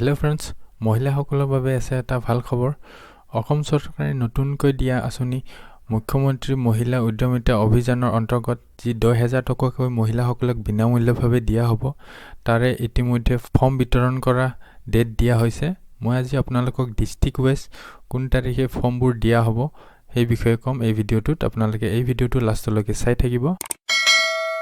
Hello' friends, মহিলাসকলৰ বাবে আছে এটা ভাল খবৰ। অসম চৰকাৰে নতুনকৈ দিয়া আঁচনি মুখ্যমন্ত্ৰী মহিলা উদ্যমিতা অভিযানৰ অন্তৰ্গত যি 10,000 টকাকৈ মহিলাসকলক বিনামূলীয়াভাৱে দিয়া হ'ব, তাৰে ইতিমধ্যে ফৰ্ম বিতৰণ কৰা ডেট দিয়া হৈছে। মই আজি আপোনালোকক ডিষ্ট্ৰিক্ট ৱাইজ কোন তাৰিখে ফৰ্মবোৰ দিয়া হ'ব সেই বিষয়ে ক'ম এই ভিডিঅ'টোত। আপোনালোকে এই ভিডিঅ'টো লাষ্টলৈকে চাই থাকিব।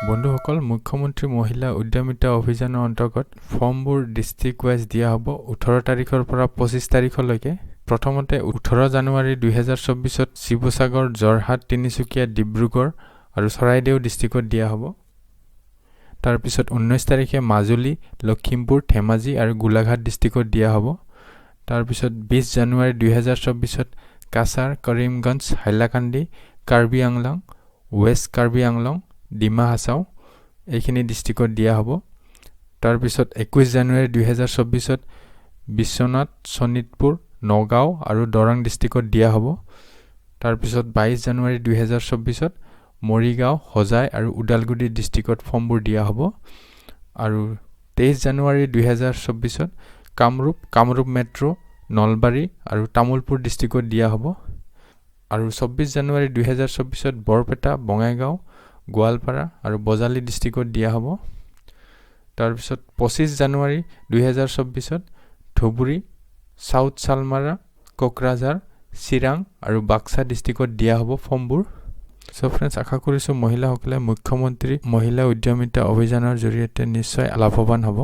বন্ধুসকল, মুখ্যমন্ত্ৰী মহিলা উদ্যমিতা অভিযানৰ অন্তৰ্গত ফৰ্মবোৰ ডিষ্ট্ৰিক্ট ৱাইজ দিয়া হ'ব 18 তাৰিখৰ পৰা 25 তাৰিখলৈকে। প্ৰথমতে 18 জানুৱাৰী 2024ত শিৱসাগৰ, যোৰহাট, তিনিচুকীয়া, ডিব্ৰুগড় আৰু চৰাইদেউ ডিষ্ট্ৰিক্টত দিয়া হ'ব। তাৰপিছত 19 তাৰিখে মাজুলী, লখিমপুৰ, ধেমাজি আৰু গোলাঘাট ডিষ্ট্ৰিক্টত দিয়া হ'ব। তাৰপিছত 20 জানুৱাৰী 2024ত কাছাৰ, কৰিমগঞ্জ, হাইলাকান্দি, কাৰ্বি আংলং, ৱেষ্ট কাৰ্বি আংলং, ডিমা হাছাও এইখিনি ডিষ্ট্ৰিক্টত দিয়া হ'ব। তাৰপিছত 21 জানুৱাৰী 2024ত বিশ্বনাথ, শোণিতপুৰ, নগাঁও আৰু দৰং ডিষ্ট্ৰিক্টত দিয়া হ'ব। তাৰপিছত 22 জানুৱাৰী 2024ত মৰিগাঁও, হোজাই আৰু ওদালগুৰি ডিষ্ট্ৰিক্টত ফৰ্মবোৰ দিয়া হ'ব। আৰু 23 জানুৱাৰী 2024ত কামৰূপ মেট্ৰ', নলবাৰী আৰু তামুলপুৰ ডিষ্ট্ৰিক্টত দিয়া হ'ব। আৰু 24 জানুৱাৰী 2024ত বৰপেটা, বঙাইগাঁও, গোৱালপাৰা আৰু বজালী ডিষ্ট্ৰিক্টত দিয়া হ'ব। তাৰপিছত 25 জানুৱাৰী 2024ত ধুবুৰী, চাউথ চালমাৰা, কোকৰাঝাৰ, চিৰাং আৰু বাক্সা ডিষ্ট্ৰিক্টত দিয়া হ'ব ফৰ্মবোৰ। ফ্ৰেণ্ডছ, আশা কৰিছোঁ মহিলাসকলে মুখ্যমন্ত্ৰী মহিলা উদ্যমিতা অভিযানৰ জৰিয়তে নিশ্চয় লাভৱান হ'ব।